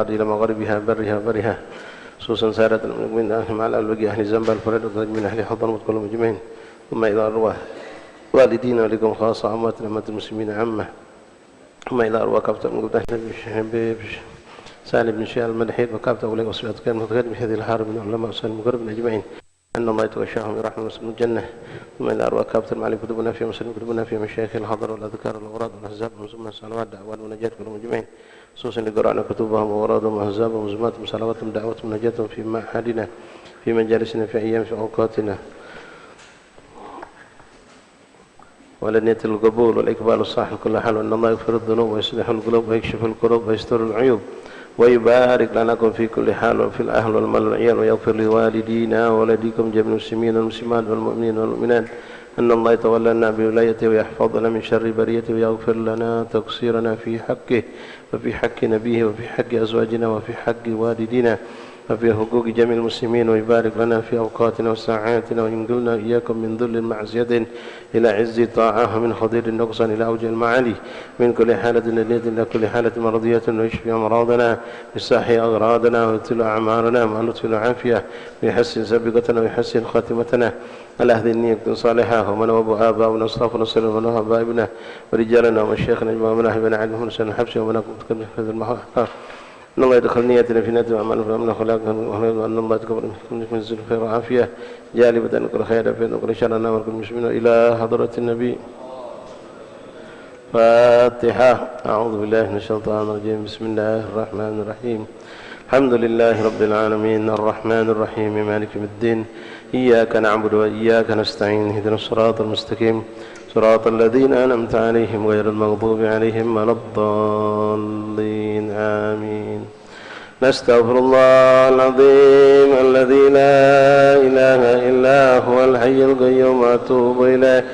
إلى مغربها برها وبرها خصوصا سارة من أهل مع الألوجي أهل الزنبة الفرد من أهل حضرموت كلهم أجمعين ثم إلى أرواح والدينا ولكم خاصة عامة أمة المسلمين عامة ثم إلى أرواح كابتن من سالم بن شيخ المدحيد وكابتن أولي وصفات كان متقدم بهذه الحارب من علماء وسائل المغرب أجمعين أن الله يتغشاهم برحمة وسلم الجنة ثم إلى أرواح كابتن معلم كتبنا في مسلم كتبنا في مشايخ الحضر والأذكار والأوراد والأحزاب ومزمنا الصلوات دعوات ونجاة كلهم أجمعين خصوصا لقرأنا كتبهم وأورادهم وأحزابهم ومزماتهم صلواتهم دعوتهم ونجاتهم في معهدنا في مجالسنا في أيام في أوقاتنا ولنية القبول والإقبال الصالح كل حال وأن الله يغفر الذنوب ويصلح القلوب ويكشف الكروب ويستر العيوب ويبارك لكم في كل حال وفي الأهل والمال والعيال ويغفر لوالدينا وولديكم جميع المسلمين والمسلمات والمؤمنين والمؤمنات أن الله يتولى بولايته ويحفظنا من شر بريته ويغفر لنا تقصيرنا في حقه وفي حق نبيه وفي حق أزواجنا وفي حق والدينا وفي حقوق جميع المسلمين ويبارك لنا في أوقاتنا وساعاتنا وينقلنا إياكم من ذل معصية إلى عز طاعة ومن خضير النقصان إلى أوج المعالي من كل حالة ندية إلى كل حالة مرضية ويشفي أمراضنا ويصحي أغراضنا ويبتل أعمارنا مع لطف وعافية ويحسن سابقتنا ويحسن خاتمتنا على أهل النية صالحة ومن وابو آباؤنا أصطفى نصر ومن وهب آبائنا ورجالنا ومشايخنا ومن أحبنا علمهم نسأل الحبس ومن أكون في هذا المحاق أن الله يدخل نياتنا في نياتنا وأعمالنا فأمنا خلاقنا وأن الله يتقبل من الزل خير وعافية جالبة نقل خير في نقل شرنا وركل المسلمين إلى حضرة النبي فاتحة. أعوذ بالله من الشيطان الرجيم. بسم الله الرحمن الرحيم. الحمد لله رب العالمين الرحمن الرحيم مالك يوم الدين إياك نعبد وإياك نستعين اهدنا الصراط المستقيم صراط الذين أنعمت عليهم غير المغضوب عليهم ولا الضالين آمين. نستغفر الله العظيم الذي لا إله إلا هو الحي القيوم وأتوب إليه.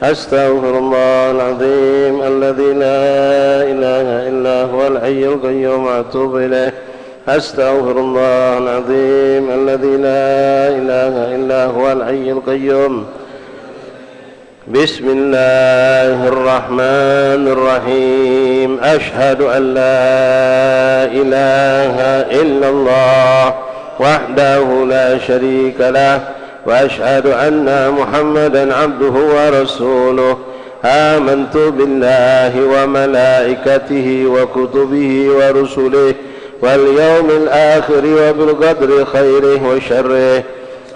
أستغفر الله العظيم الذي لا إله إلا هو الحي القيوم وأتوب إليه. أستغفر الله العظيم الذي لا إله إلا هو الحي القيوم. بسم الله الرحمن الرحيم. أشهد أن لا إله إلا الله وحده لا شريك له وأشهد أن محمدا عبده ورسوله. آمنت بالله وملائكته وكتبه ورسله واليوم الآخر وبالقدر خيره وشره.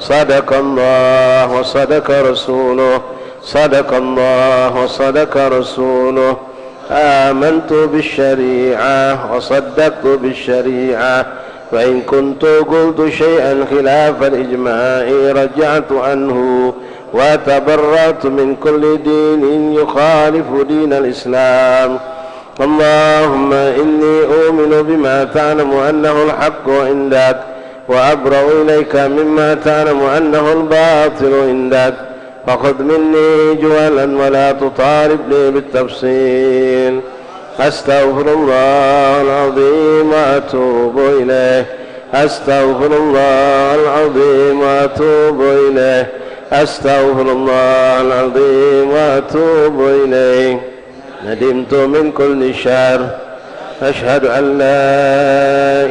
صدق الله وصدق رسوله. صدق الله وصدق رسوله. آمنت بالشريعة وصدقت بالشريعة وإن كنت قلت شيئا خلاف الإجماع رجعت عنه وتبرأت من كل دين يخالف دين الإسلام. اللهم إني أؤمن بما تعلم أنه الحق عندك وأبرأ إليك مما تعلم أنه الباطل عندك. فخذ مني جوالا ولا تطالبني بالتفصيل. أستغفر الله العظيم وأتوب إليه. أستغفر الله العظيم وأتوب إليه. أستغفر الله العظيم وأتوب إليه. ندمت من كل شر. أشهد أن لا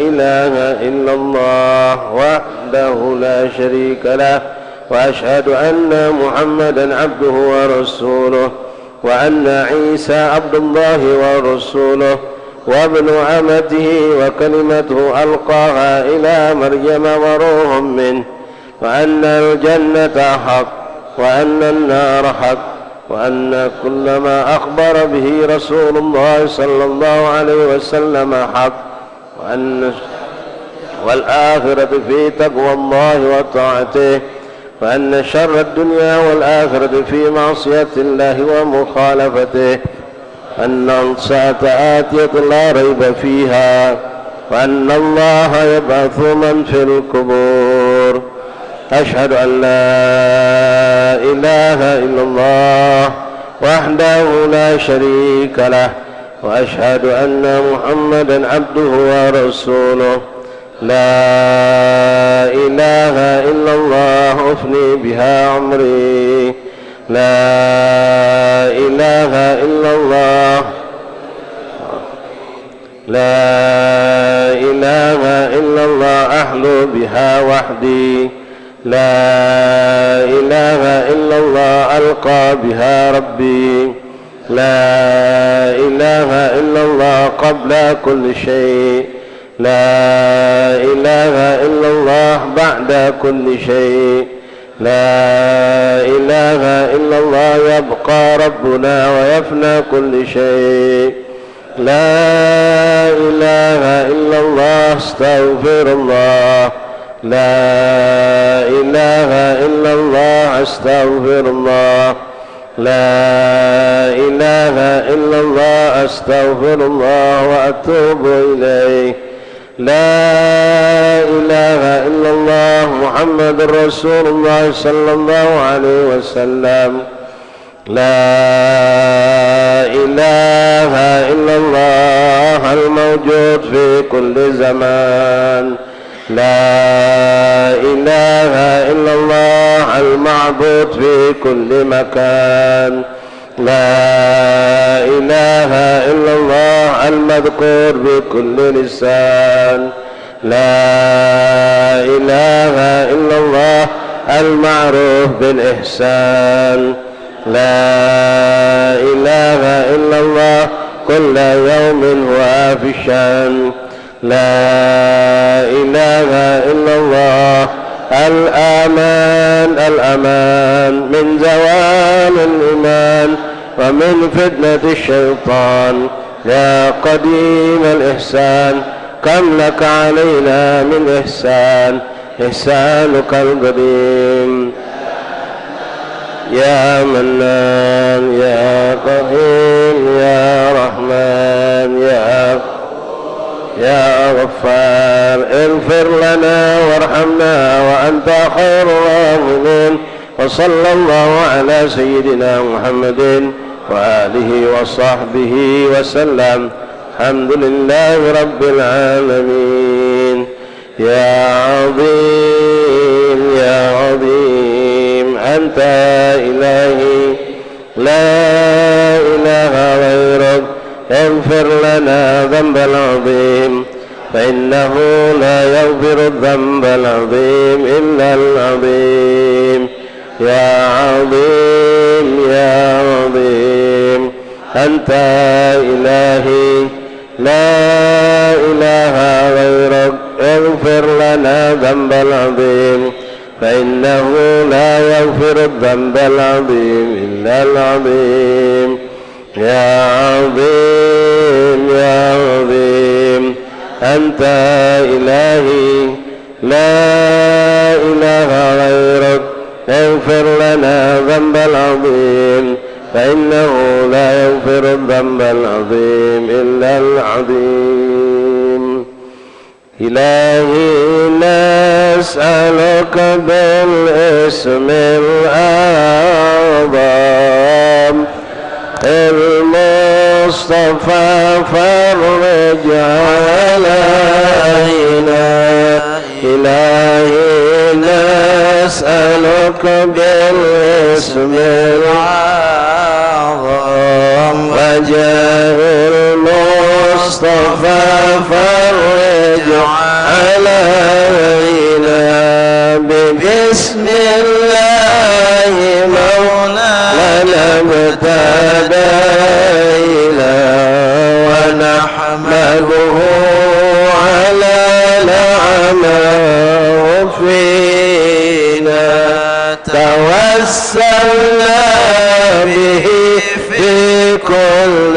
إله إلا الله وحده لا شريك له وأشهد أن محمدا عبده ورسوله وأن عيسى عبد الله ورسوله وابن أمته وكلمته ألقاها إلى مريم وروح منه وأن الجنة حق وأن النار حق وأن كل ما أخبر به رسول الله صلى الله عليه وسلم حق وأن والآخرة في تقوى الله وطاعته وأن شر الدنيا والآخرة في معصية الله ومخالفته. أن الساعة آتية لا ريب فيها وأن الله يبعث من في القبور. أشهد أن لا إله إلا الله وحده لا شريك له وأشهد أن محمدا عبده ورسوله. لا إله إلا الله أفني بها عمري. لا إله إلا الله لا إله إلا الله أحلو بها وحدي لا إله إلا الله ألقى بها ربي لا إله إلا الله قبل كل شيء لا إله إلا الله بعد كل شيء لا إله إلا الله يبقى ربنا ويفنى كل شيء لا إله إلا الله استغفر الله لا إله إلا الله استغفر الله لا إله إلا الله أستغفر الله وأتوب إليه لا إله إلا الله محمد رسول الله صلى الله عليه وسلم لا إله إلا الله الموجود في كل زمان لا إله إلا الله المعبود في كل مكان لا إله إلا الله المذكور بكل لسان لا إله إلا الله المعروف بالإحسان لا إله إلا الله كل يوم هو في الشأن لا إله إلا الله الأمان الأمان من زوال الإيمان ومن فتنة الشيطان يا قديم الإحسان كم لك علينا من إحسان إحسانك القديم يا منان يا قديم يا رحمن يا غفار اغفر لنا وارحمنا وأنت خير الراحمين وصلى الله على سيدنا محمد وآله وصحبه وسلم الحمد لله رب العالمين يا عظيم يا عظيم أنت إلهي لا إله غيرك اغفر لنا ذنب العظيم فإنه لا يغفر الذنب العظيم إلا العظيم يا عظيم يا عظيم أنت إلهي لا إله غيرك اغفر لنا ذنب العظيم فإنه لا يغفر الذنب العظيم إلا العظيم يا عظيم يا عظيم أنت إلهي لا إله غيرك اغفر لنا ذنب العظيم فإنه لا يغفر الذنب العظيم إلا العظيم إلهي نسألك بالاسم الأعظم المصطفى فرج علينا إلهي نسألك بالاسم الأعظم وجاه المصطفى فرج علينا بسم الله مولانا ابتدينا ونحمده على نعمه فينا توسلنا به في كل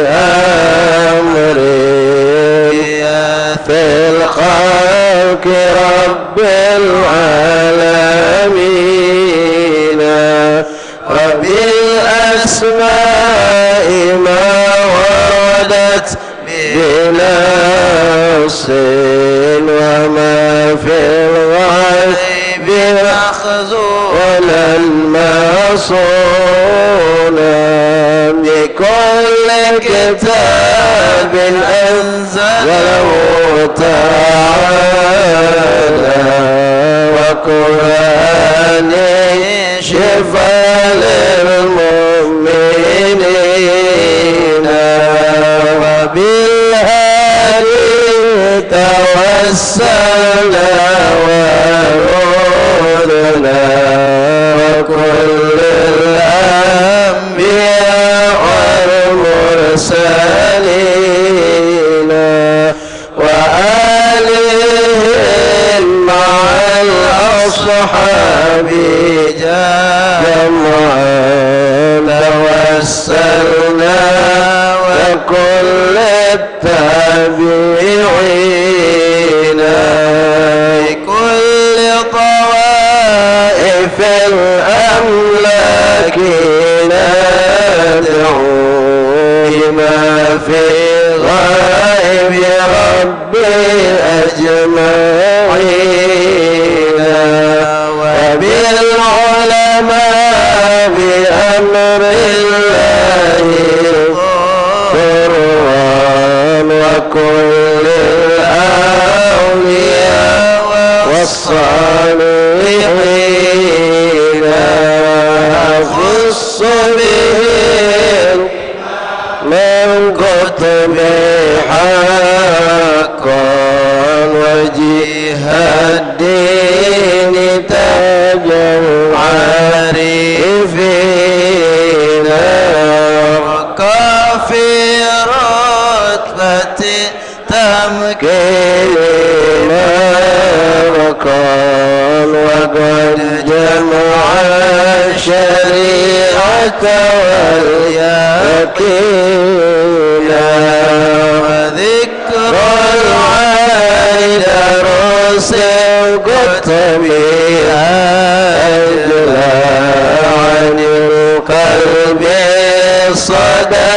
أمر في الخلق رب العالمين رب الأسماء ما وردت بنص وما في الغيب مخزونا موصولا بكل كتاب أنزله تعالى وقرآن شفاء للمؤمنين أجمعين وبالعلماء بأمر الله قرآن وكل الأولياء والصالحين خص بهم من كتب حقا وجه الدين تاجا عارفين وكافي رتبة تمكين وقال وقد جمع الشريعة واليقين وذكر العيد رسل كتبها أجلى عن القلب الصدى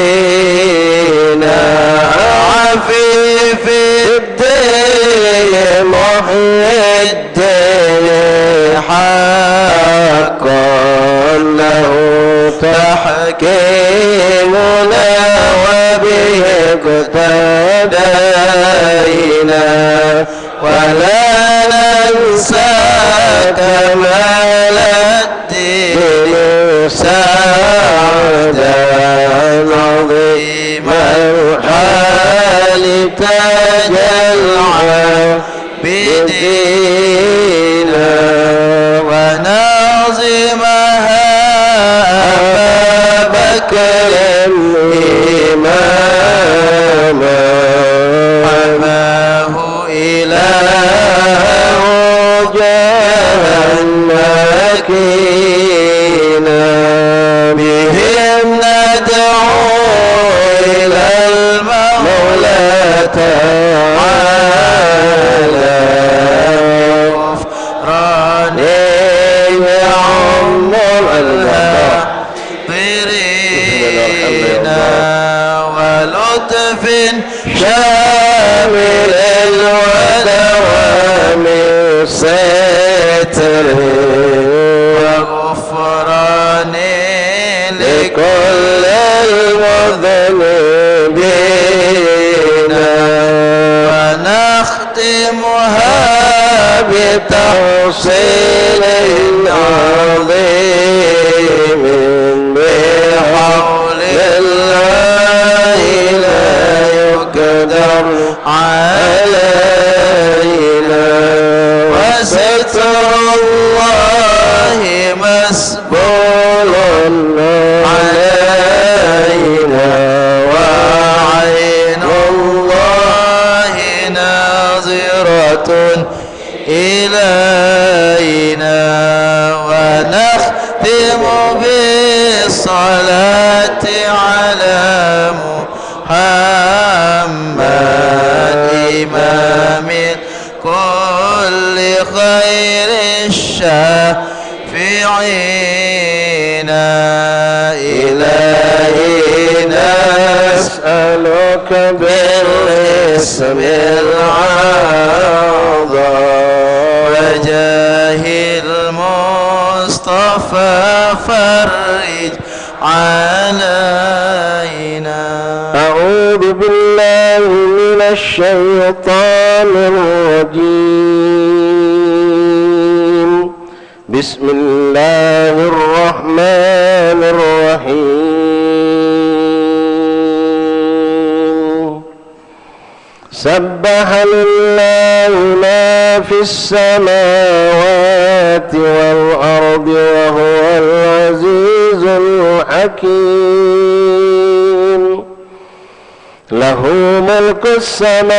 للصادقين عفيف الدين محيي الدين حقا له تحكيمنا وبه اقتدينا ولا ننسى كمال الدين سعدا عظيم الحال تاج العابدين وناظمها أبا بكر إماما حماه إله جهنمكينا بهم ندعو إلى المولى تعالى غفران يعم الغافرين ولطف شامل ودوام ستر وغفران لكل المذنبين ونختمها بتوصيل عظيم بحول الله لا يقدر علينا وستر الله مسبول علينا وعين الله ناظرة إلينا ونختم بالصلاة على محمد إمام كل خير الشافعين إلهي نسألك بالاسم العظيم وجاه المصطفى فرج علينا. أعوذ بالله من الشيطان الرجيم. بسم الله الرحمن الرحيم. سبح لله ما في السماوات والأرض وهو العزيز الحكيم. له ملك السماوات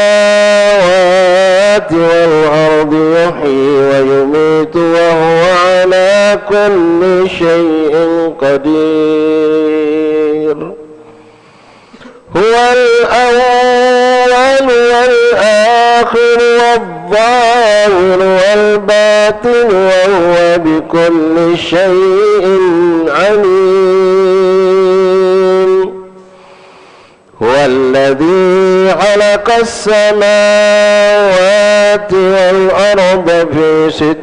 والأرض يحيي ويميت وهو على كل شيء قدير. هو الأول والآخر والظاهر والباطن وهو بكل شيء عليم. هو الذي خلق السماوات والأرض في 6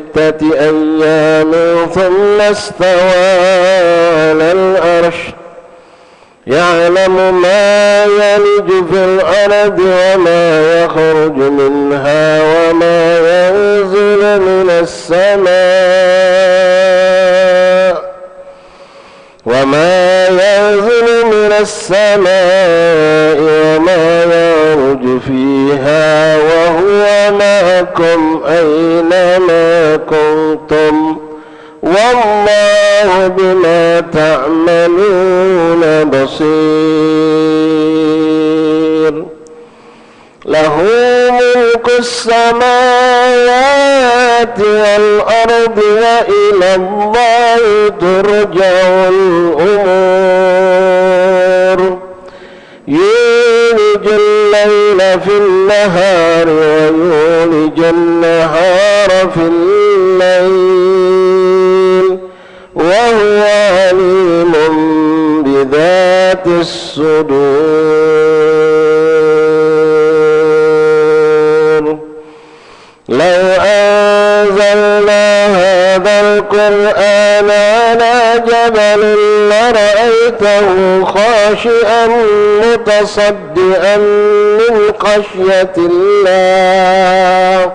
أيام ثم استوى على العرش يعلم ما يلج في الأرض وما يخرج منها وما ينزل من السماء وما يعرج فيها وهو معكم أينما كنتم والله بما تعملون بصير. له ملك السماوات والأرض وإلى الله ترجع الأمور. يولج الليل في النهار ويولج النهار في الليل وهو عليم بذات الصدور. لو أنزلنا هذا القرآن على جبل لرأيته خاشعا متصدعا من خشية الله.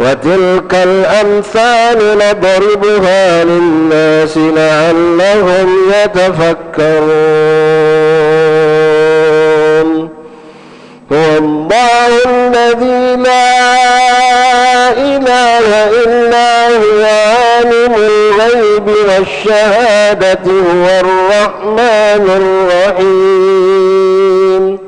وتلك الأمثال نضربها للناس لعلهم يتفكرون. هو الله الذي لا إله إلا هو عالم الغيب والشهادة هو الرحمن الرحيم.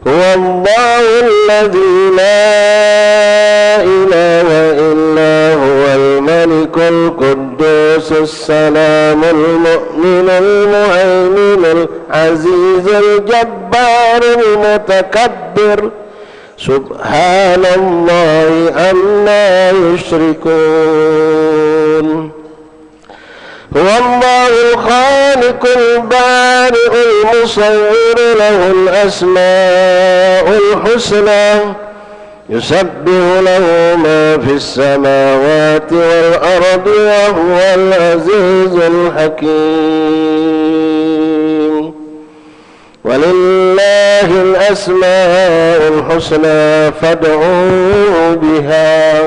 هو الله الذي لا إله إلا هو الملك القدوس السلام المؤمن المهيمن العزيز الجبار المتكبر سبحان الله عما يشركون. هو الله الخالق البارئ المصور له الأسماء الحسنى يسبح له ما في السماوات والأرض وهو العزيز الحكيم. ولله الأسماء الحسنى فادعوه بها.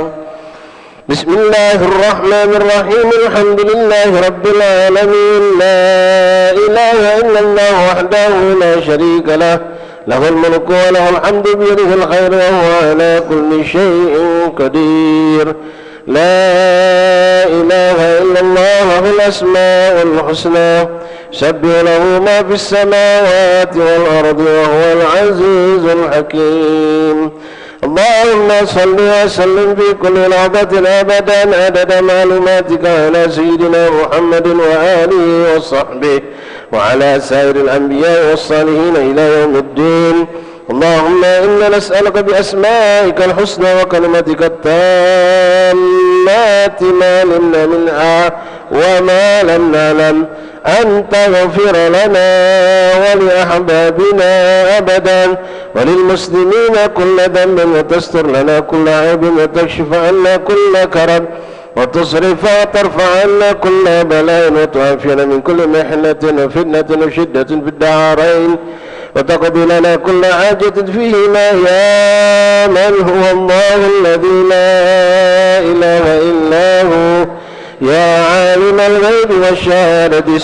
بسم الله الرحمن الرحيم. الحمد لله رب العالمين. لا إله إلا الله وحده لا شريك له له الملك وله الحمد بيده الخير وهو على كل شيء قدير. لا إله إلا الله له الأسماء الحسنى يسبح له ما في السماوات والأرض وهو العزيز الحكيم. اللهم صل وسلم في كل لحظة أبدا عدد معلوماتك على سيدنا محمد وآله وصحبه وعلى سائر الأنبياء والصالحين إلى يوم الدين. اللهم إنا نسألك بأسمائك الحسنى وكلماتك التامات ما علمنا منها وما لم نعلم أن تغفر لنا ولأحبابنا أبدا وللمسلمين كل ذنب وتستر لنا كل عيب وتكشف عنا كل كرب وتصرف وترفع عنا كل بلاء وتعافينا من كل محنة وفتنة وشدة في الدارين وتقضي لنا كل حاجة فيهما يا من هو الله الذي لا إله إلا هو يا عالم الغيب والشهادة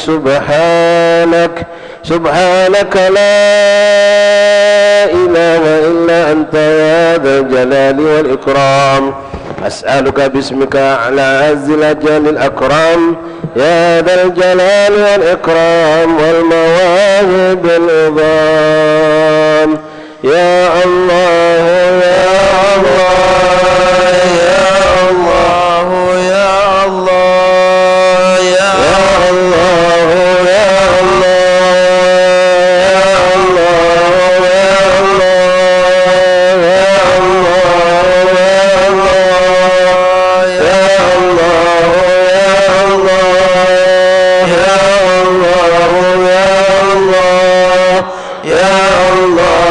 سبحانك لا إله إلا أنت يا ذا الجلال والإكرام. أسألك باسمك على عز الأجل الأكرام يا ذا الجلال والإكرام والمواهب العظام. يا الله يا الله يا الله يا الله يا الله يا الله يا الله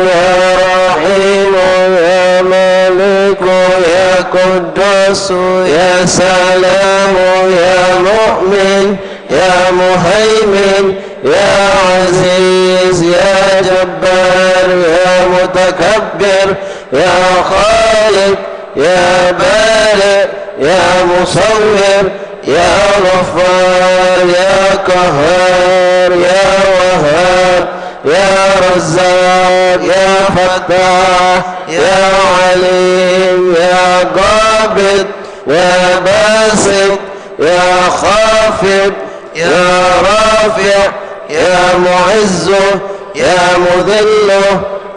يا رحيم يا مالك يا قدوس يا سلام يا مؤمن يا مهيمن يا عزيز يا جبار يا متكبر يا خالق يا بارئ يا مصور يا غفار يا قهار يا وهاب يا رزاق يا فتاح يا عليم يا قابض يا باسط يا خافض يا رافع يا معز يا مذل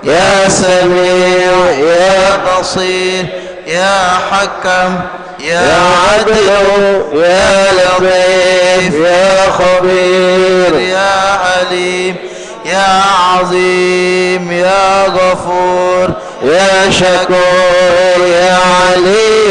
يا سميع يا بصير يا حكم يا عدل يا لطيف يا خبير يا عليم يا عظيم يا غفور يا شكور يا علي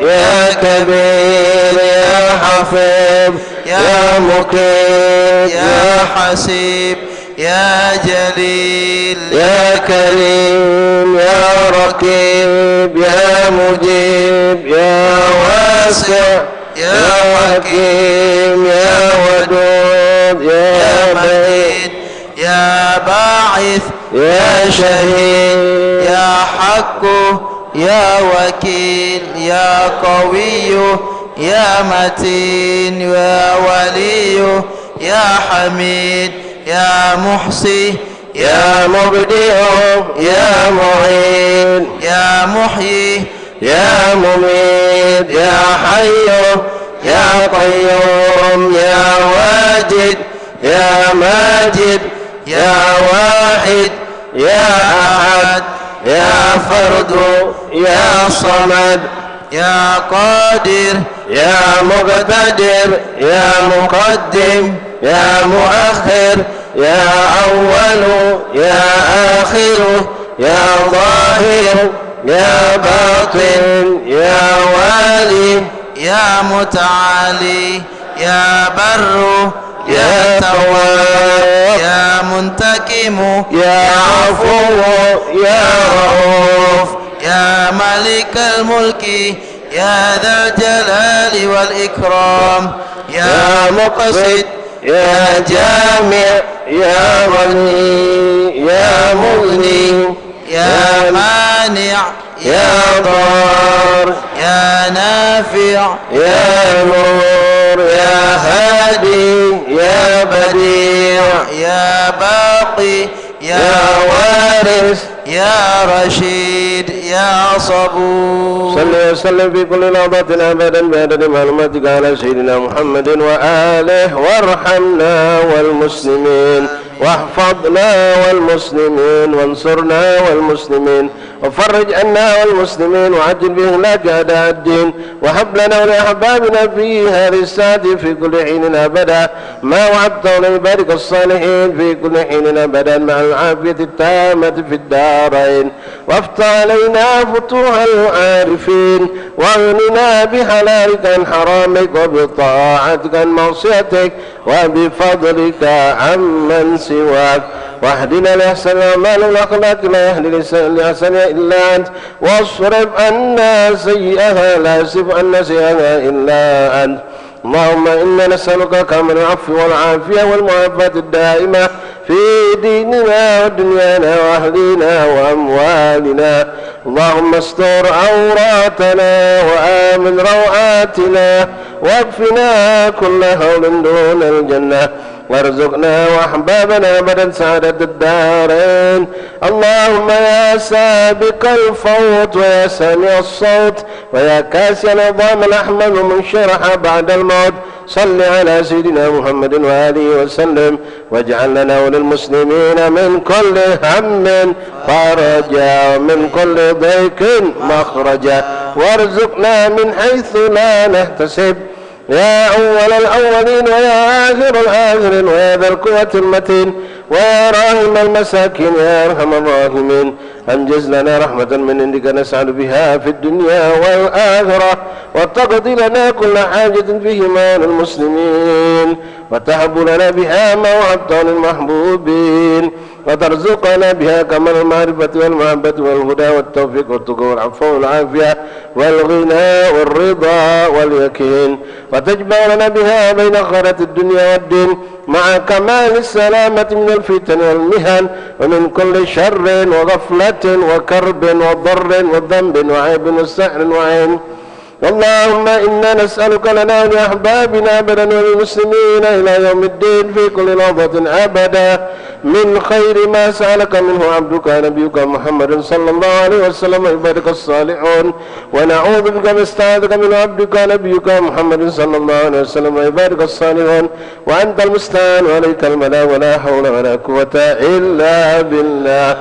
يا كبير يا حفيظ يا مقيم يا حسيب يا جليل يا كريم يا رقيب يا مجيب يا واسع يا حكيم يا ودود يا مجيد يا باعث يا شهيد يا حق يا وكيل يا قوي يا متين يا ولي يا حميد يا محصي يا مبدئ يا معين يا محيي يا مميت يا حي يا قيوم يا واجد يا ماجد يا واحد يا أحد يا فرد يا صمد يا قادر يا مقتدر يا مقدم يا مؤخر يا أول يا آخر يا ظاهر يا باطن يا والي يا متعالي يا بر يا تواب يا منتقم يا عفو يا رؤوف يا ملك الملك يا ذا الجلال والإكرام يا مقصد يا جامع يا غني يا مغني يا مانع يا ضار يا نافع يا نور يا هادي يا بديع يا باقي يا وارث يا رشيد يا صبور. صل وسلم في كل لحظة أبدا بعدد معلوماتك على سيدنا محمد وآله، وارحمنا والمسلمين واحفظنا والمسلمين وانصرنا والمسلمين وفرج عنا والمسلمين وعجل بإهلاك أعداء الدين، وهب لنا ولأحبابنا في هذه الساعة في كل حين أبدا ما وعدته لعبادك الصالحين في كل حين أبدا مع العافية التامة في الدارين، وافتح علينا فتوح العارفين واغننا بحلالك عن حرامك وبطاعتك عن معصيتك وبفضلك عمن سواك، واهدنا لأحسن الأعمال والأخلاق لا يهدي لأحسنها إلا أنت، واصرف عنا سيئها لا يصرف عنا سيئها إلا أنت. اللهم إنا نسألك كامل العفو والعافية والمعافاة الدائمة في ديننا ودنيانا وأهلنا وأموالنا. اللهم استر عوراتنا وآمن روعاتنا واكفنا كل هول دون الجنة، وارزقنا وأحبابنا أبدا سعادة الدارين. اللهم يا سابق الفوت ويا سامع الصوت ويا كاسي العظام الأحمد ومن شرح بعد الموت، صل على سيدنا محمد وآله وسلم، واجعل لنا وللمسلمين من كل هم فرجا ومن كل ضيق مخرجا، وارزقنا من حيث لا نحتسب يا أول الأولين ويا آخر الآخرين ويا ذا القوة المتين، ويا راحم المساكين يا أرحم الراحمين أنجز لنا رحمة من عندك نسعد بها في الدنيا والآخرة وتقضي لنا كل حاجة فيه مال المسلمين وتهب لنا بها ما وهبته للمحبوبين وترزقنا بها كمال المعرفة والمحبة والهدى والتوفيق والتقوى والعفو والعافية والغنى والرضا واليقين وتجمع لنا بها بين خيرة الدنيا والدين مع كمال السلامة من الفتن والمهن ومن كل شر وغفلة وكرب وضر وذنب وعيب وسحر وعين. اللهم إنا نسألك لنا ولأحبابنا أبدا وللمسلمين إلى يوم الدين في كل لحظة أبدا من خير ما سألك منه عبدك نبيك محمد صلى الله عليه وسلم وعبادك الصالحون ونعوذ بك من استعاذك من عبدك نبيك محمد صلى الله عليه وسلم وعبادك الصالحون وأنت المستعان وعليك الملا ولا حول ولا قوة إلا بالله.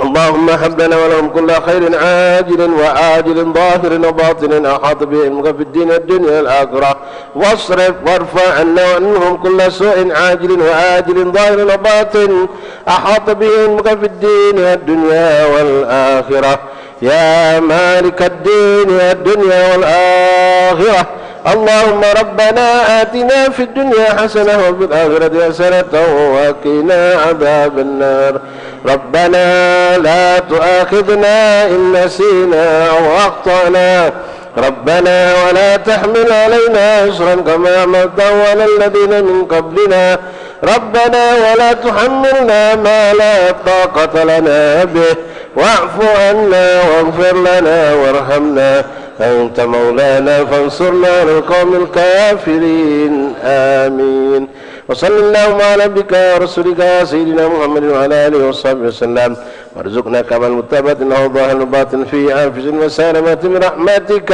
اللهم هب لنا ولهم كل خير عاجل وآجل ظاهر وباطن أحاط بهم في الدين والدنيا والآخرة واصرف وارفع عنا وعنهم كل سوء عاجل وآجل ظاهر وباطن أحاط بهم في الدين والدنيا والآخرة يا مالك الدين والدنيا والآخرة. اللهم ربنا آتنا في الدنيا حسنة وفي الآخرة حسنة وقنا عذاب النار. ربنا لا تؤاخذنا إن نسينا أو أخطأنا ربنا ولا تحمل علينا إصرا كما حملته على الذين من قبلنا ربنا ولا تحملنا ما لا طاقة لنا به واعف عنا واغفر لنا وارحمنا أنت مولانا فانصرنا على القوم الكافرين آمين. وصل اللهم على نبيك ورسولك يا سيدنا محمد وعلى آله وصحبه وسلم وارزقنا كما المتابعة انه ظاهر الباطن في انفس وسلامة من رحمتك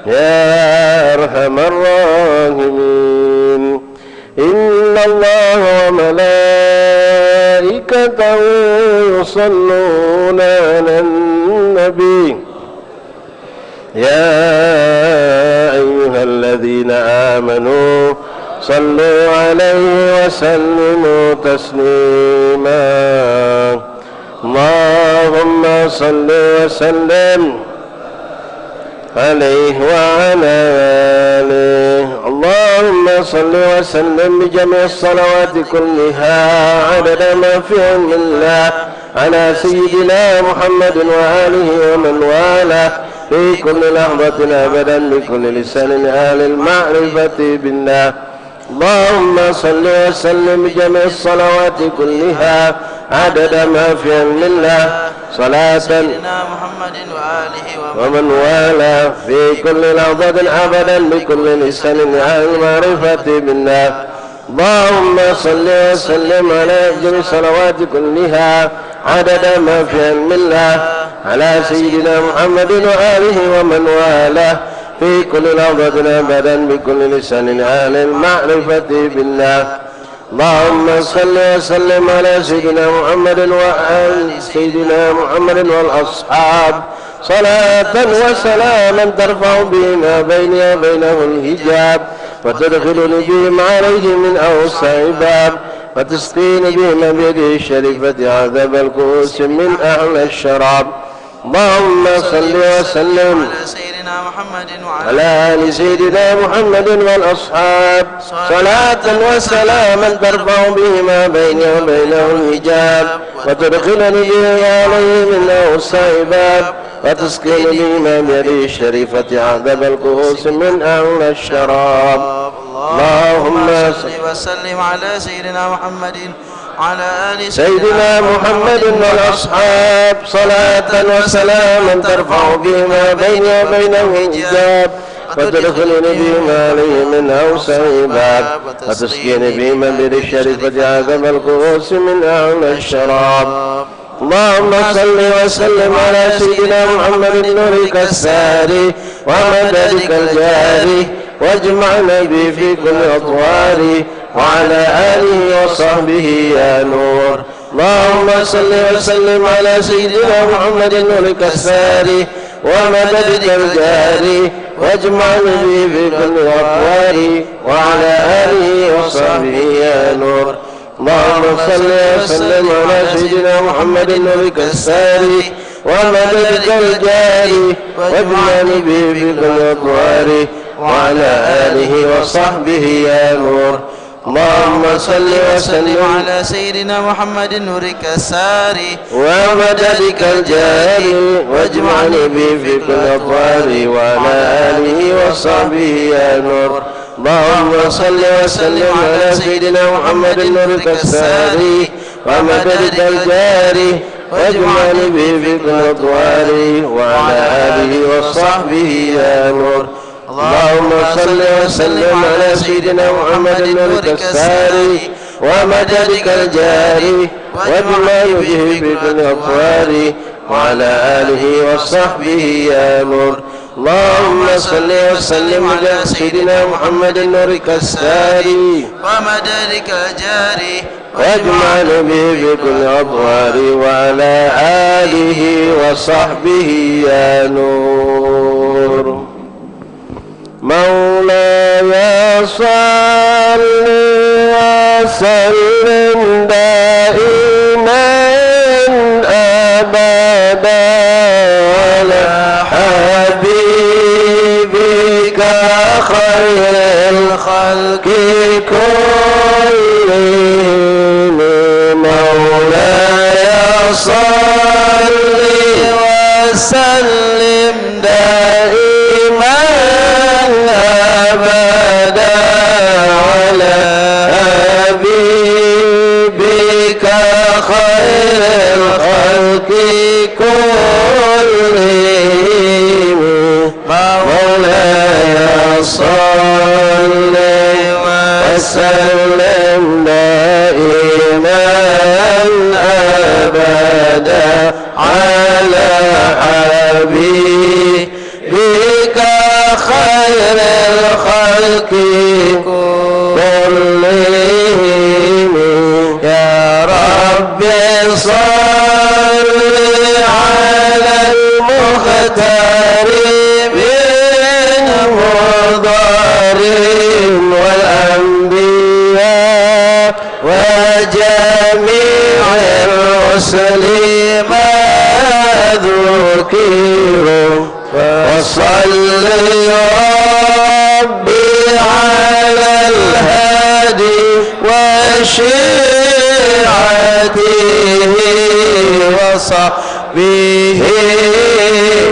يا ارحم الراحمين. إن الله وملائكته يصلون على النبي يا أيها الذين آمنوا صلوا عليه وسلموا تسليما. اللهم صل وسلم عليه وعلى آله. اللهم صل وسلم بجميع الصلوات كلها عدد ما في علم الله على سيدنا محمد وآله ومن والاه في كل لحظة أبدا بكل لسان أهل المعرفة بالله. اللهم صل وسلم بجميع الصلوات كلها عدد ما في علم الله صلاة سيدنا محمد وآله ومن والاه في كل لحظة أبدا بكل لسان أهل المعرفة بالله. اللهم صل وسلم على أفضل الصلوات كلها عدد ما في علم الله على سيدنا محمد وآله ومن والاه في كل لحظة أبدا بكل لسان أهل المعرفة بالله. اللهم صل وسلم على سيدنا محمد وآل سيدنا محمد والأصحاب صلاة وسلاما ترفع بهما بيني وبينه الحجاب وتدخلني بهم عليه من أوسع باب وتسقيني بهما بيده الشريفة عذاب الكؤوس من أهل الشراب. اللهم صل وسلم على سيدنا محمد وعلى آل سيدنا محمد والأصحاب صلاة وسلاما ترفع بهما بيني وبينه الحجاب وتدخلني بهما عليه من أوسع باب وتسقيني بهما بيده الشريفة عذاب الكؤوس من أهل الشراب. اللهم صل وسلم على سيدنا محمد وعلى آل سيدنا محمد والأصحاب صلاة وسلاما ترفع بهما بيني وبينه الحجاب وتدخلني بهما عليه من أوسع باب وتسقيني بهما بيد الشريفة عذاب الكؤوس من أهل الشراب. اللهم صل وسلم على سيدنا محمد نورك الساري ومددك الجاري واجمعنا به في كل أطوار وعلى آله وصحبه يا نور. اللهم صل وسلم على سيدنا محمد نورك الساري ومددك الجاري واجمعنا به في كل أطوار وعلى آله وصحبه يا نور. اللهم صل وسلم على سيدنا محمد نورك الساري ومددك الجاري واجمعني به في كل أطوار وعلى آله وصحبه يا نور. اللهم صل وسلم على سيدنا محمد نورك الساري ومددك الجاري واجمعني به في كل أطوار وعلى آله وصحبه يا نور. اللهم صل وسلم على سيدنا محمد نورك الساري ومددك الجاري واجمعني به في كل أطوار وعلى آله وصحبه يا نور. اللهم صل وسلم على سيدنا محمد نورك الساري ومددك الجاري واجمعني به في كل أطوار وعلى آله وصحبه يا نور. اللهم صل وسلم على سيدنا محمد نورك الساري ومددك الجاري واجمعنا به في كل أطوار وعلى آله وصحبه يا نور. مولاي صل وسلم دائما أبدا على حبيبك خير الخلق كلهم. مولاي صل وسلم دائما أبدا على حبيبك خير الخلق كلهم. مولاي صل وسلم دائما أبدا على حبيبك خير الخلق كلهم. يا رب صل على المختار من مضار والأنبياء وجميع الرسل ما ذكروا. وصل ربي على الهادي وشيعته وصحبه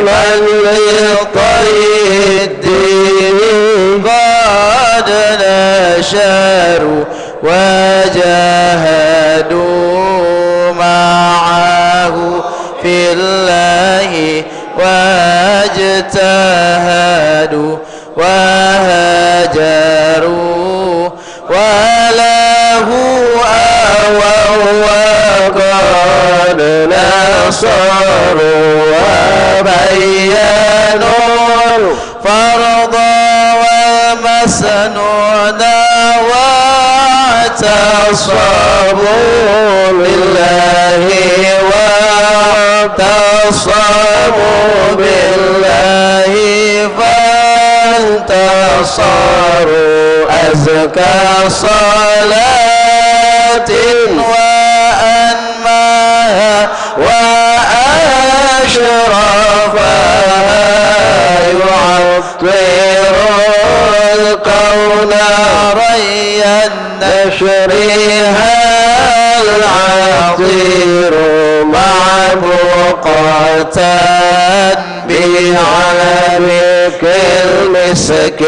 من لطريق الدين قد نشروا وجاهدوا معه في الله واجتهدوا وهاجروا وله أووا وقد نصروا وبينوا الفرض ومسنون واعتصموا بالله واعتصموا بالله فانتصروا. أزكى صلاة وأنماها وأشرفها يعطر الكون ريا نشرها العطير معبوقة بعلمك المسك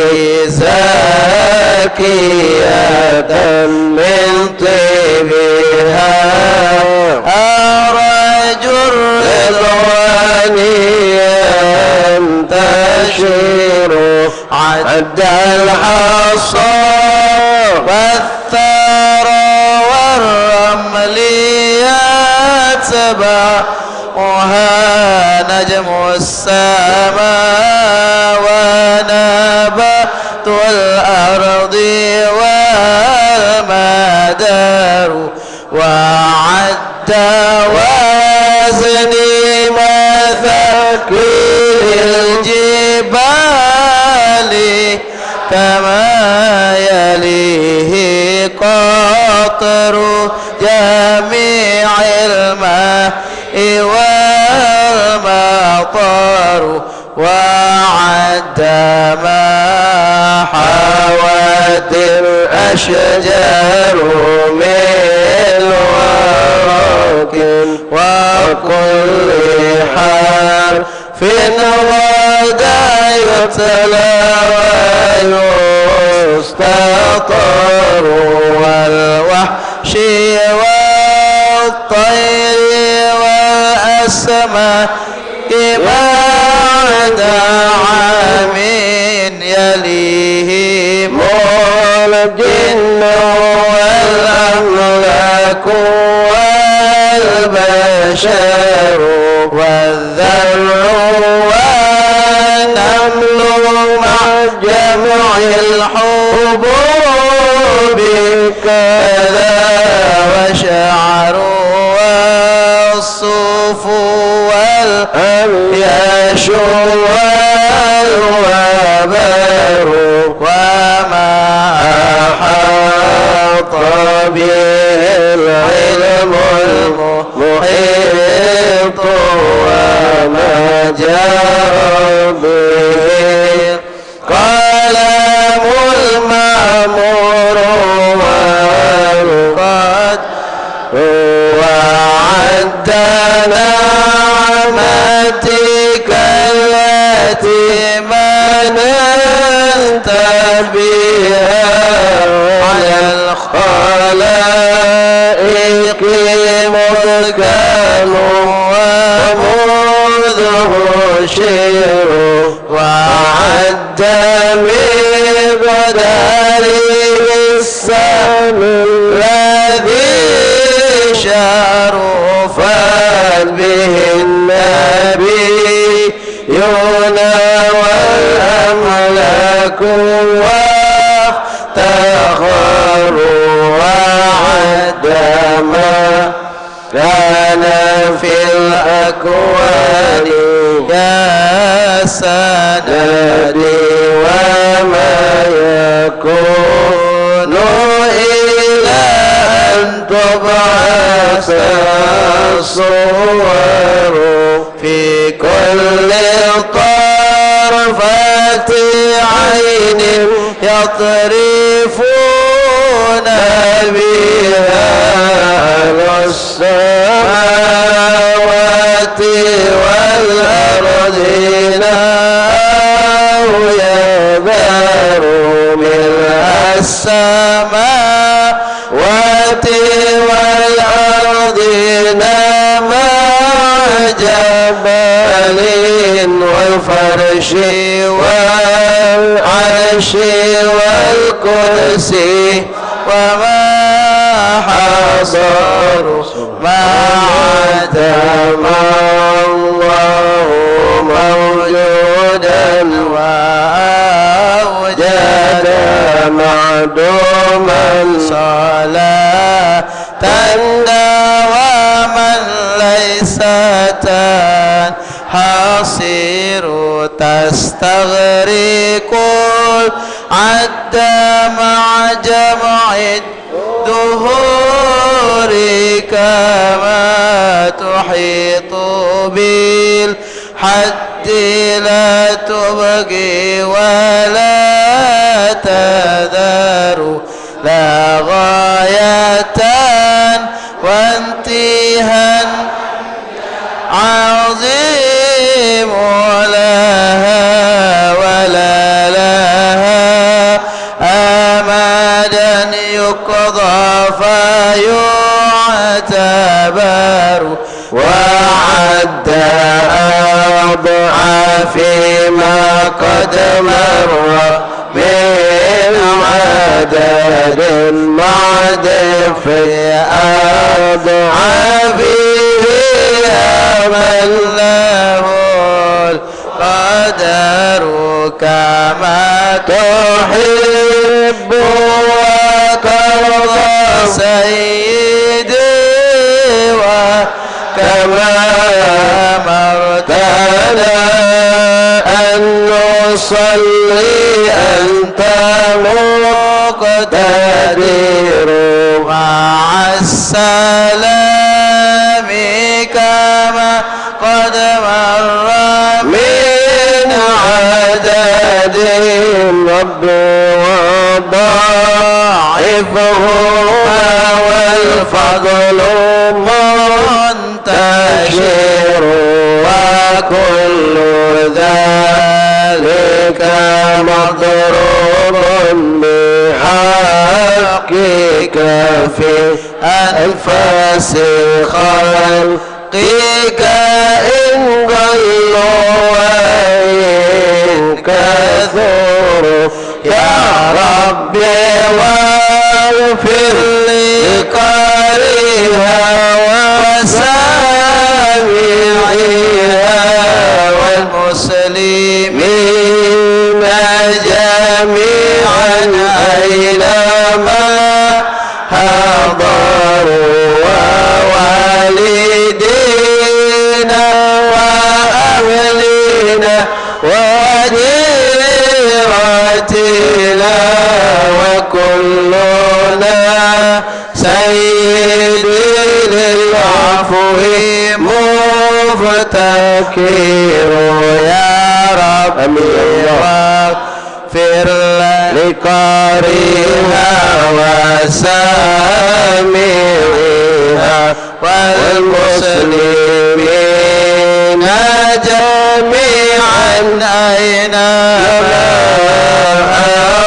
زاكية من طيبها أرج الرضوان ينتشر عد الحصى والثرى والرمل يتبعها نجم السماء ونبات الأرض والمدار وعد وزني مثاقيل الجبال كما يليه قطر الأمطار وعد ما حوت الأشجار من ورق وكل حرف غدا يتلى ويستطر والوحش والطير والأسماك بعد عام يليهم الجن والأملاك والبشر والذر والنمل مع جمع الحبوب كذا وشعر والصوف والأبياش والوبر وما أحاط به العلم المحيط وما جرى به قلم المأمور والقدر وعد نعمتك التي مننت بها على الخلائق مذكر ومذه شير وعد مقدار السم الذي شرفت به النبيون والأملاك وافتخروا وعد ما كان في الأكوان يا سندي وما يكون إلى أن تبعث الصور في كل طرفة عين يطرفون بها السماوات والأرضين أو يبار منها السماوات والأرضين مع جبال والفرش والعرش والكرسي وما حصر ما عدم الله موجودا وأوجد معدوما صلاة دواما ليس تنحصر تستغرق العد مع جمع الدهور كما تحيط بالحد لا تبقي ولا تذر لا غاية وانتهى عظيم لها ولا لها أمدا يقضى فيعتبر وعد أضعاف ما قد مر من عدد معدف أضعافه من له القدر كما تحب وترضى سيدي وكما أمرتنا أن نصلي أنت مقتدر مع السلام كما قد مر من والفضل منتشر وكل ذلك مضروب بحقك في أنفاس خلقك إن ضلوا وإن كثروا يا ربي واغفر لقارئها وسامعها والمسلمين جميعا أينما حضروا ووالدينا وأهلنا وجيرتنا وكلنا سيدي للعفو مفتكر يا ربي واغفر لقارئها وسامعها والمسلمين جميعا أينما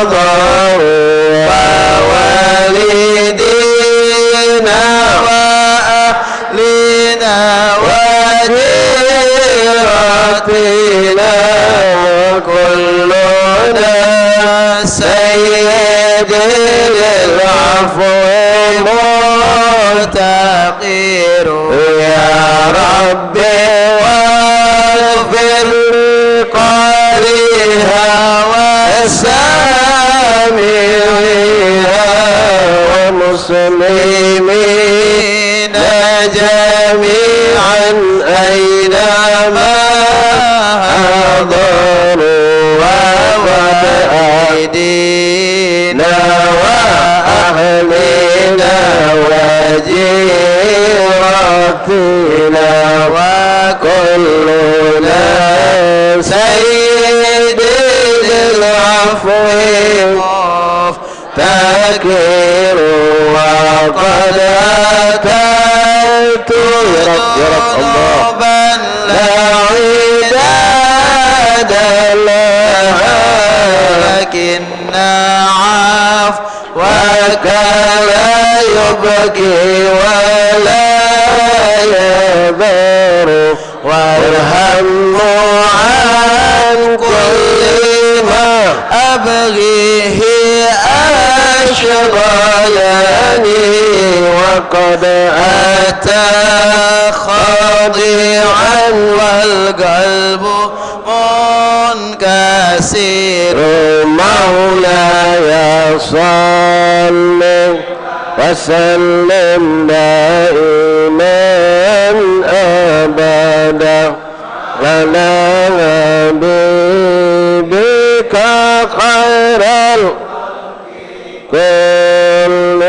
حضروا ووالدينا وأهلنا وجيرتنا وكلنا سيد للعفو مفتقر يا ربي واغفر لقارئها وسامعها ومسلمين جميعا أينما حضروا ووالدينا وأهلنا وجيرتنا وكلنا سيد للعفو مفتكر وقد أتيت يا رب الله لا عداد لها لكن عفوك لا يبكي ولا يذر وارحم عن كل ما أبغيه أشغلني وقد أتى خاضعا والقلب منكسر مولاي صل وسلم دائما أبدا على حبيبك خير الكل.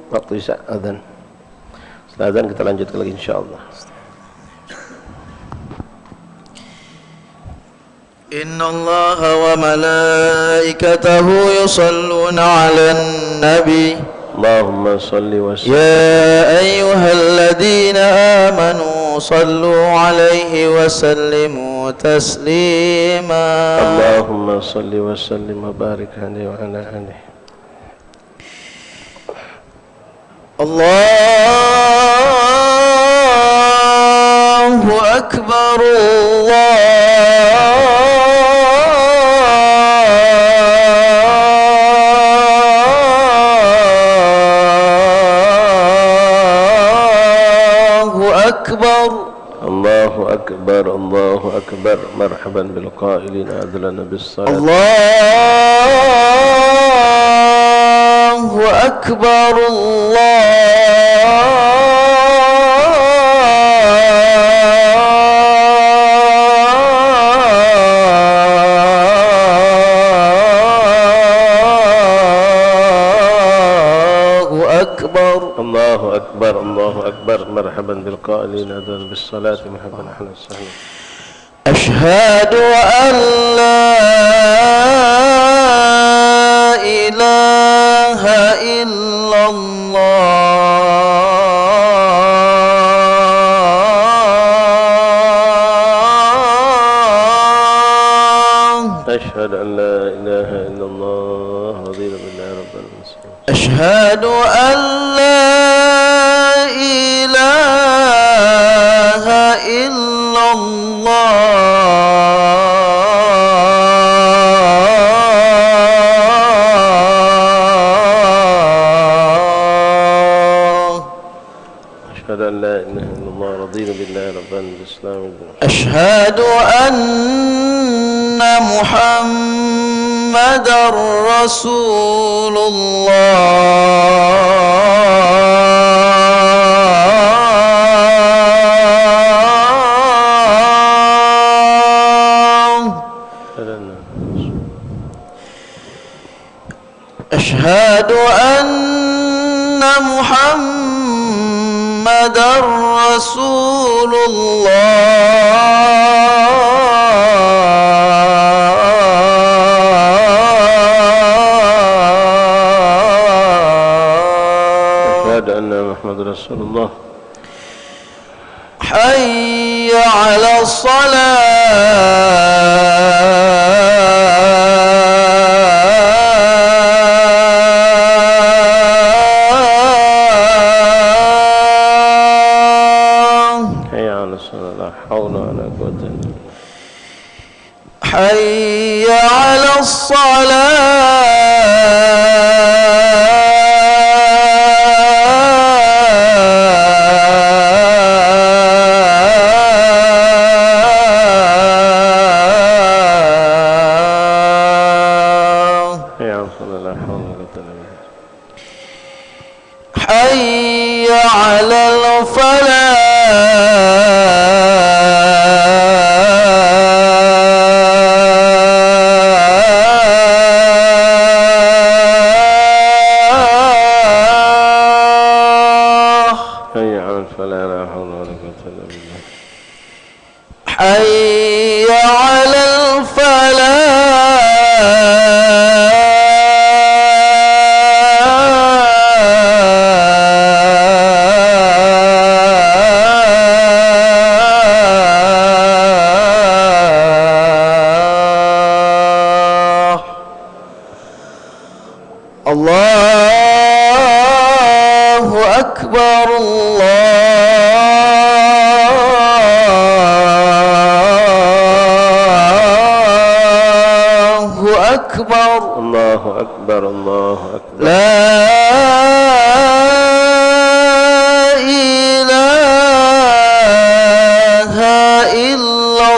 Waktu isya adzan. Setelah adzan kita lanjutkan lagi insyaallah. إن الله وملائكته يصلون على النبي اللهم صل وسلم يا أيها الذين آمنوا صلوا عليه وسلموا تسليما اللهم صل وسلم وبارك عليه وعلى آله. الله أكبر الله أكبر الله أكبر. مرحبا بالقائلين أذلنا بالصلاة. الله أكبر الله أكبر الله أكبر. مرحبا بالقائلين أذن بالصلاة. مرحبا أهلا وسهلا. أشهد أن لا إله أشهد أن لا إله إلا الله رضينا بالله ربا أشهد أن لا إله إلا الله أشهد أن لا إله إلا الله رضينا بالله ربا بالإسلام أشهد أن محمدا رسول الله أشهد أن محمدا رسول أشهد أن محمد رسول الله حي على الصلاة حي على الصلاة لا حول ولا قوة إلا بالله حي على الصلاة حي على الصلاة لا حول ولا قوة إلا بالله حي على الفلاح حي على الفلاح لا حول ولا قوة إلا بالله حي على الفلاح الله أكبر الله أكبر الله أكبر الله أكبر لا إله إلا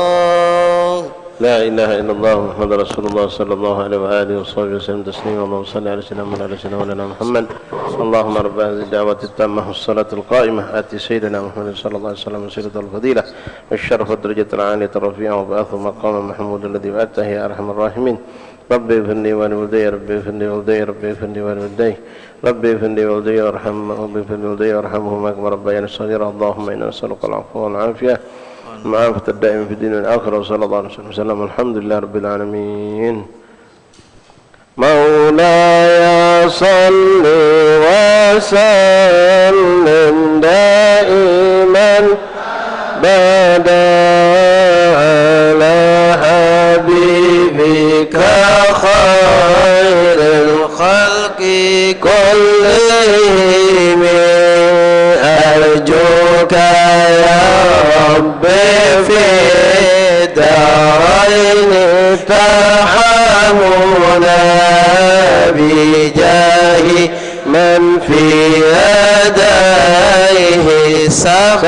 الله لا إله إلا الله محمد رسول الله صلى الله عليه وآله وصحبه وسلم تسليما اللهم صل على سيدنا محمد وعلى سيدنا مولانا محمد اللهم رب هذه الدعوة التامة والصلاة القائمة آتي سيدنا محمد صلى الله عليه وسلم وسيلة الفضيلة والشرف والدرجة العالية الرفيعة وبعث مقام محمود الذي وأتاه يا أرحم الراحمين ربي اغفرني ولوالدي ربي اغفرني ولوالدي ربي اغفرني ولوالدي ربي اغفرني ولوالدي وارحمهما كما ربياني صغيرا اللهم إنا نسألك العفو والعافية معافة الدائم في الدين والآخرة وصلى الله عليه وسلم الحمد لله رب العالمين مولاي صل وسلم دائما بدا على حبيبك خير الخلق كلهم أرجوك يا رب في الدارين ترحمنا بجاه من في يديه سبح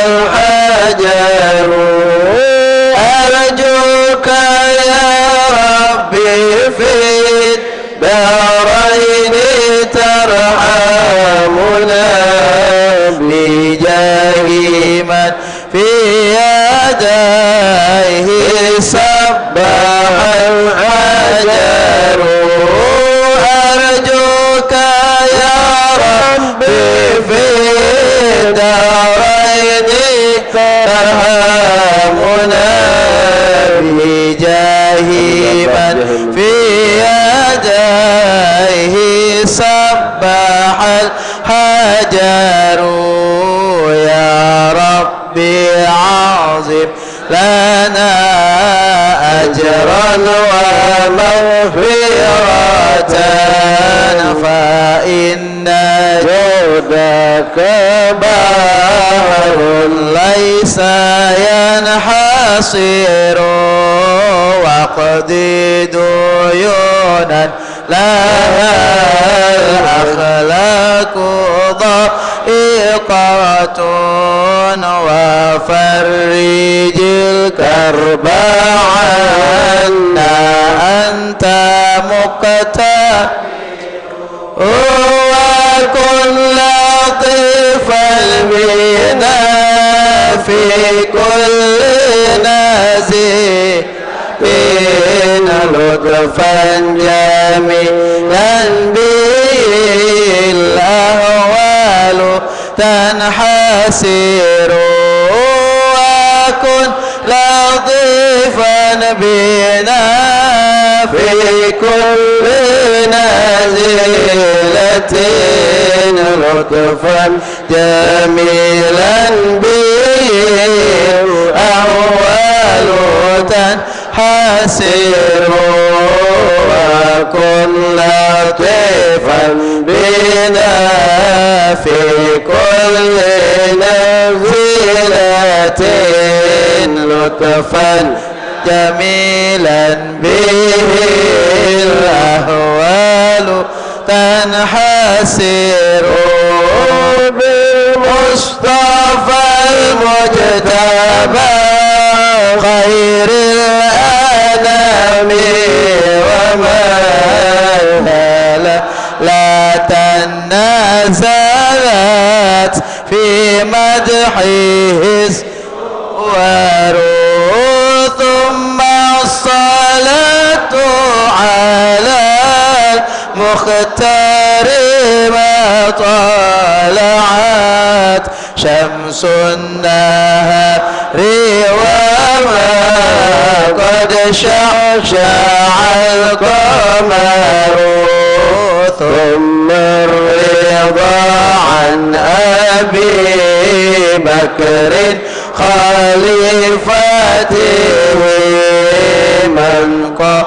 الحجر أرجوك يا ربي في الدارين ترحمنا بجاه من في يديه سبح الحجر أرجوك يا ربي في الدارين ترحمنا بجاه من في يديه سبح الحجر خيرا ومغفرة فإن جودك بحر ليس ينحصر واقضي ديونا لها الأخلاق ضائقة وفرج الكرب عنا أنت مقتدر وكن لطيفا بنا في كل نازل لطفا جميلا به الأهوال تنحسر وكن لطيفا بنا في كل نازلة لطفا جميلا به الأهوال تنحسر وكن لطيفا بنا في كل نازلة لطفا جميلا به الأهوال تنحسر بالمصطفى المجتبى خير الأنام وما لا تنازلت في مدحه ثم الصلاة على المختار ما طلعت شمس النهار وما قد شعشع القمر ثم الرضا عن أبي بكر خليفته من قام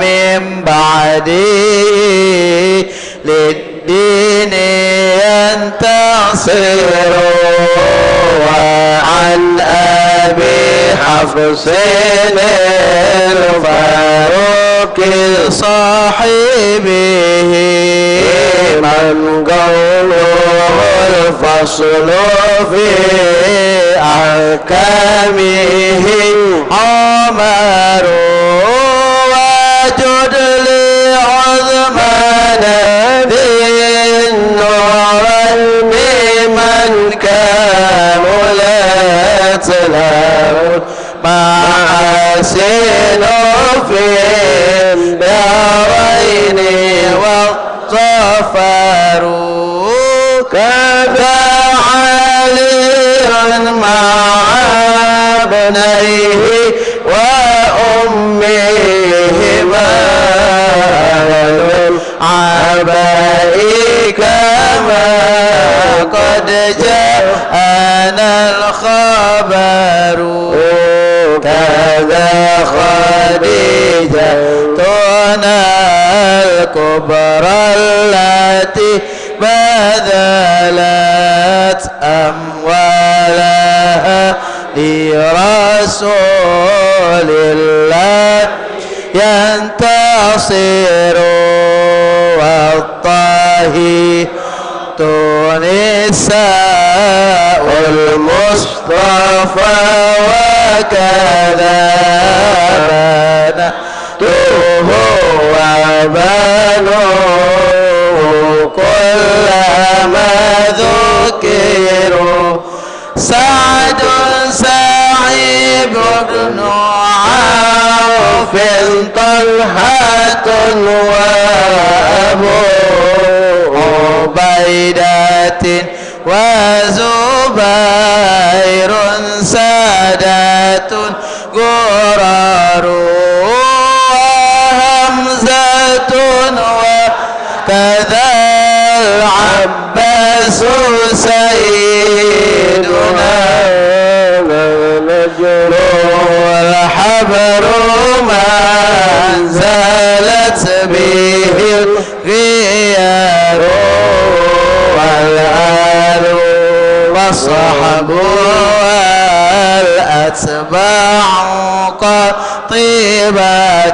من بعده للدين ينتصر وعن أبي حفص الفاروق صاحبه من قوله الفصل في أحكامه عمر وجد لعظمان ذي النورين من كاملت له محاسن في الدارين والظفر كذا علي مع ابنيه وأمهما العبائي كما قد جاءنا الخبر كذا خديجة الكبرى التي بذلت أموالها لرسول الله ينتصر والطاهي نساء المصطفى وكذا بناته وبنوه كلما ذكروا سعد سعيد بن عوف طلحة وأبو عبيدة وزبير سادات غرار وهمزة وكذا العباس سيدنا والحبر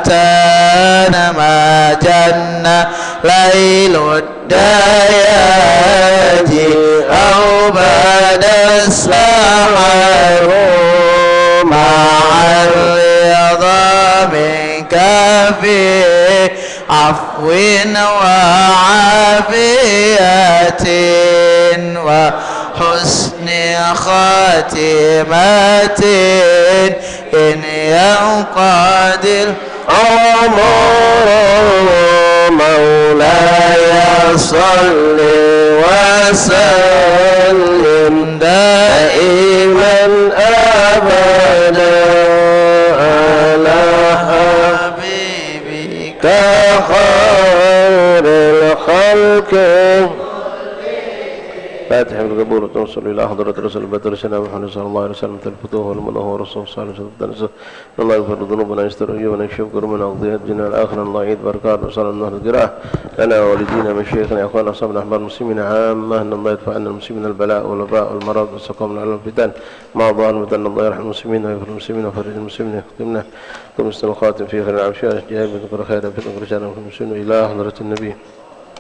أتانا ما جن ليل الدياج أو بدا السحر مع الرضا منك في عفو وعافية وحسن خاتمة إن ينقض الأمر مولاي صل وسلم دائما أبدا على حبيبك خير الخلق. فاتحة بالقبول وتوصل إلى حضرة رسول البدر سيدنا محمد صلى الله عليه وسلم الفتوح والمنه والرسول صلى الله عليه وسلم. الله يغفر ذنوبنا يستر عيوبنا يكشف كربنا وقضي الدنيا الآخرة. الله يعيد بركات وصلى الله القراءة لنا ووالدينا من شيخنا أخوانا أصحاب الأحبار المسلمين عامة. أن الله يدفع عنا المسلمين البلاء والوباء والمرض والسقام على الفتن مع ظاهر مدن. الله يرحم المسلمين ويغفر المسلمين ويفرج المسلمين ويختمنا كم الخاتم في خير العشاء جهاد بذكر خير في الأمر رجالا في المسلمين إلى حضرة النبي.